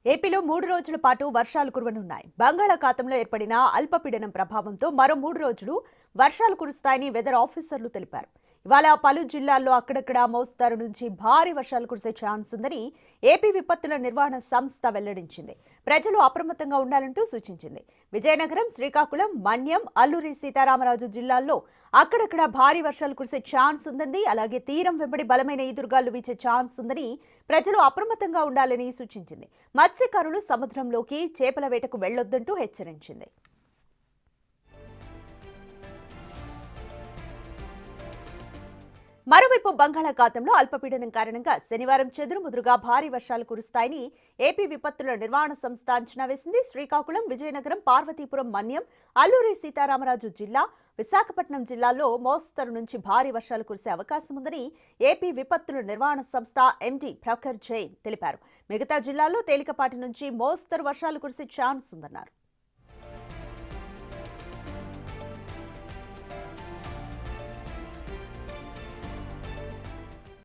ఏపీలో 3 రోజుల పాటు వర్షాలు కురవనున్నాయి. బంగాళాఖాతంలో ఏర్పడిన అల్పపీడనం ప్రభావంతో మరో 3 రోజులు వర్షాలు కురుస్తాయని వెదర్ ఆఫీసర్లు తెలిపారు. ఇవాళ పలు జిల్లాల్లో అక్కడక్కడ మోస్తరు నుంచి భారీ వర్షాలు కురిసే ఛాన్స్ ఉందని ఏపీ విపత్తుల నిర్వహణ సంస్థ వెల్లడించింది. ప్రజలు అప్రమత్తంగా ఉండాలంటూ సూచించింది. విజయనగరం, శ్రీకాకుళం, మన్యం, అల్లూరి సీతారామరాజు జిల్లాల్లో అక్కడక్కడ భారీ వర్షాలు కురిసే ఛాన్స్ ఉందని, అలాగే తీరం వెంబడి బలమైన ఈదురుగాలు వీచే ఛాన్స్ ఉందని ప్రజలు అప్రమత్తంగా ఉండాలని సూచించింది. మత్స్యకారులు సముద్రంలోకి చేపల వేటకు వెళ్లొద్దంటూ హెచ్చరించింది. మరోవైపు బంగాళాఖాతంలో అల్పపీడనం కారణంగా శనివారం చెదురుముదురుగా భారీ వర్షాలు కురుస్తాయని ఏపీ విపత్తుల నిర్వహణ సంస్థ అంచనా వేసింది. శ్రీకాకుళం, విజయనగరం, పార్వతీపురం, మన్యం, అల్లూరి సీతారామరాజు జిల్లా, విశాఖపట్నం జిల్లాల్లో మోస్తరు నుంచి భారీ వర్షాలు కురిసే అవకాశం ఉందని ఏపీ విపత్తుల నిర్వహణ సంస్థ ఎండీ ప్రఖర్ జైన్ తెలిపారు. మిగతా జిల్లాల్లో తేలికపాటి నుంచి మోస్తరు వర్షాలు కురిసే ఛాన్స్ ఉందన్నారు.